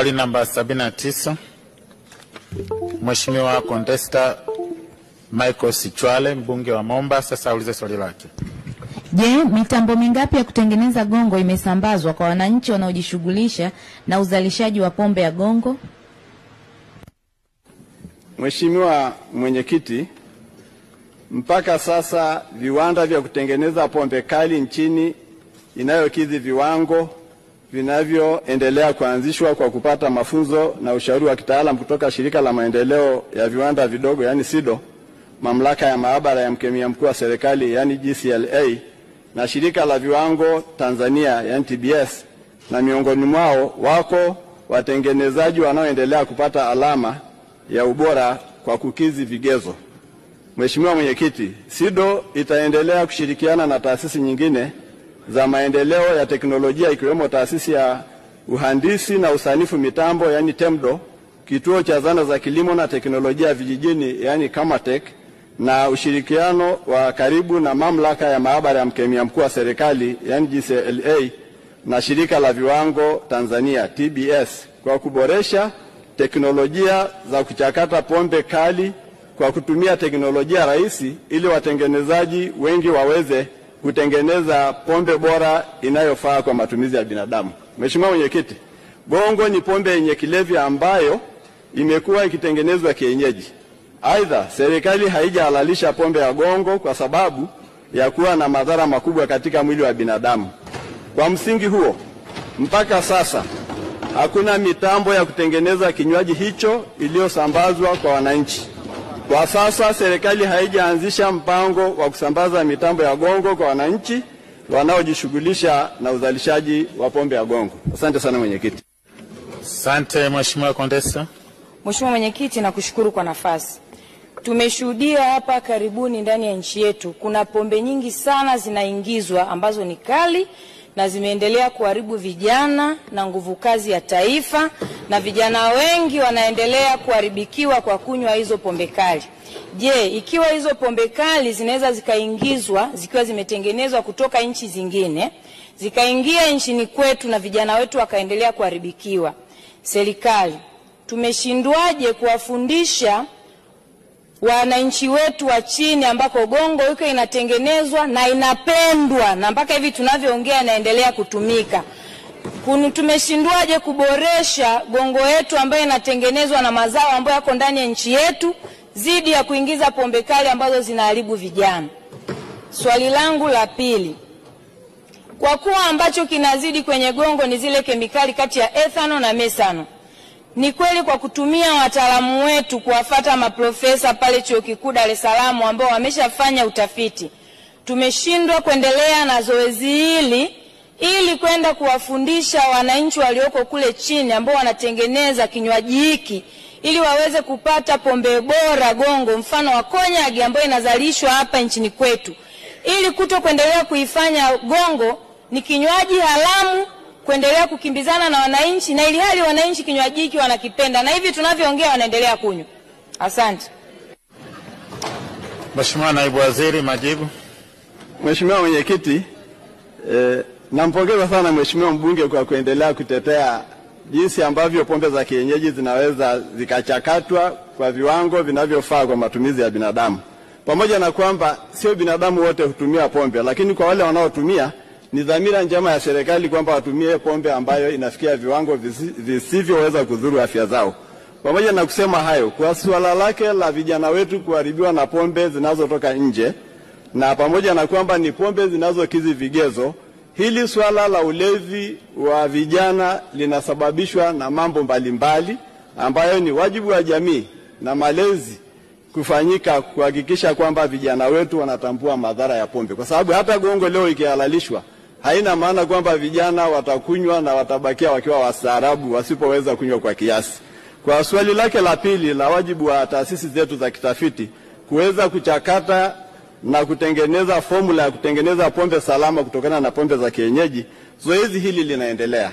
Swali namba 79. Mheshimiwa Contesta Michael Sichwale, mbunge wa Momba, sasa aulize swali lake. Je, mitambo mingapi ya kutengeneza gongo imesambazwa kwa wananchi wanaojishughulisha na uzalishaji wa pombe ya gongo? Mheshimiwa Mwenyekiti, mpaka sasa viwanda vya kutengeneza pombe kali nchini inayokidhi viwango vinavyoendelea kuanzishwa kwa kupata mafunzo na ushauri wa kitaalamu kutoka Shirika la Maendeleo ya Viwanda Vidogo yani SIDO, Mamlaka ya Maabara ya Mkemia Mkuu wa Serikali yani GCLA, na Shirika la Viwango Tanzania yani TBS, na miongoni mwao wako watengenezaji wanaoendelea kupata alama ya ubora kwa kukidhi vigezo. Mheshimiwa Mwenyekiti, SIDO itaendelea kushirikiana na taasisi nyingine za maendeleo ya teknolojia ikiwemo Taasisi ya Uhandisi na Usanifu Mitambo yani TEMDO, Kituo cha Zana za Kilimo na Teknolojia Vijijini yani KAMATEK, na ushirikiano wa karibu na Mamlaka ya Maabara ya Mkemia Mkuu wa Serikali yani GCLA na Shirika la Viwango Tanzania TBS kwa kuboresha teknolojia za kuchakata pombe kali kwa kutumia teknolojia rahisi ili watengenezaji wengi waweze kutengeneza pombe bora inayofaa kwa matumizi ya binadamu. Mheshimiwa Mwenyekiti, gongo ni pombe yenye kilevi ambayo imekuwa ikitengenezwa kienyeji. Aidha, serikali haijahalalisha pombe ya gongo kwa sababu ya kuwa na madhara makubwa katika mwili wa binadamu. Kwa msingi huo, mpaka sasa hakuna mitambo ya kutengeneza kinywaji hicho iliyosambazwa kwa wananchi. Kwa sasa serikali haijaanzisha mpango wa kusambaza mitambo ya gongo kwa wananchi wanaojishughulisha na uzalishaji wa pombe ya gongo. Asante sana Mwenyekiti. Asante Mheshimiwa Contesta. Mheshimiwa Mwenyekiti, nakushukuru kwa nafasi. Tumeshuhudia hapa karibuni ndani ya nchi yetu kuna pombe nyingi sana zinaingizwa ambazo ni kali na zimeendelea kuharibu vijana na nguvu kazi ya taifa, na vijana wengi wanaendelea kuharibikiwa kwa kunywa hizo pombe kali. Je, ikiwa hizo pombe kali zinaweza zikaingizwa zikiwa zimetengenezwa kutoka nchi zingine zikaingia nchini kwetu na vijana wetu wakaendelea kuharibikiwa, serikali tumeshindwaje kuwafundisha wananchi wetu wa chini ambako gongo yuko inatengenezwa na inapendwa na mpaka hivi tunavyoongea inaendelea kutumika? Tumeshindwaje kuboresha gongo yetu ambayo inatengenezwa na mazao ambayo yako ndani ya nchi yetu zidi ya kuingiza pombe kali ambazo zinaharibu vijana? Swali langu la pili, kwa kuwa ambacho kinazidi kwenye gongo ni zile kemikali kati ya ethanol na methanol, ni kweli kwa kutumia wataalamu wetu kuwafuata maprofesa pale Chuo Kikuu Dar es Salaam ambao wameshafanya utafiti, tumeshindwa kuendelea na zoezi hili ili kwenda kuwafundisha wananchi walioko kule chini ambao wanatengeneza kinywaji hiki ili waweze kupata pombe bora gongo mfano wa konyagi ambayo inazalishwa hapa nchini kwetu, ili kuendelea kuifanya gongo ni kinywaji haramu kuendelea kukimbizana na wananchi, na ili hali wananchi kinywaji hiki wanakipenda na hivi tunavyoongea wanaendelea kunywa. Asante. Mheshimiwa Naibu Waziri, majibu. Mheshimiwa Mwenyekiti, nampongeza sana Mheshimiwa mbunge kwa kuendelea kutetea jinsi ambavyo pombe za kienyeji zinaweza zikachakatwa kwa viwango vinavyofaa kwa matumizi ya binadamu. Pamoja na kwamba sio binadamu wote hutumia pombe, lakini kwa wale wanaotumia ni dhamira njema ya serikali kwamba watumie pombe ambayo inafikia viwango visivyoweza kudhuru afya zao. Pamoja na kusema hayo, kwa suala lake la vijana wetu kuharibiwa na pombe zinazotoka nje, na pamoja na kwamba ni pombe zinazokidhi vigezo, hili swala la ulevi wa vijana linasababishwa na mambo mbalimbali ambayo ni wajibu wa jamii na malezi kufanyika kuhakikisha kwamba vijana wetu wanatambua madhara ya pombe. Kwa sababu hata gongo leo ikihalalishwa haina maana kwamba vijana watakunywa na watabakia wakiwa wastaarabu wasipoweza kunywa kwa kiasi. Kwa swali lake la pili la wajibu wa taasisi zetu za kitafiti kuweza kuchakata na kutengeneza formula ya kutengeneza pombe salama kutokana na pombe za kienyeji, zoezi hili linaendelea.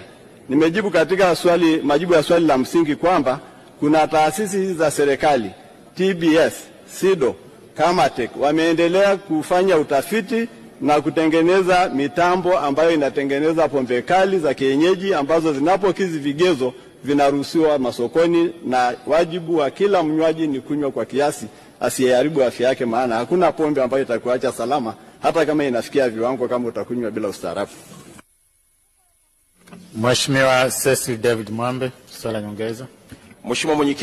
Nimejibu katika majibu ya swali la msingi kwamba kuna taasisi za serikali TBS, SIDO, KAMATEK wameendelea kufanya utafiti na kutengeneza mitambo ambayo inatengeneza pombe kali za kienyeji ambazo zinapokidhi vigezo vinaruhusiwa masokoni, na wajibu wa kila mnywaji ni kunywa kwa kiasi, asiyeharibu afya yake, maana hakuna pombe ambayo itakuacha salama hata kama inafikia viwango kama utakunywa bila ustaarabu. Mheshimiwa Cecil David Mwambe, swali la nyongeza. Mheshimiwa Mwenyekiti.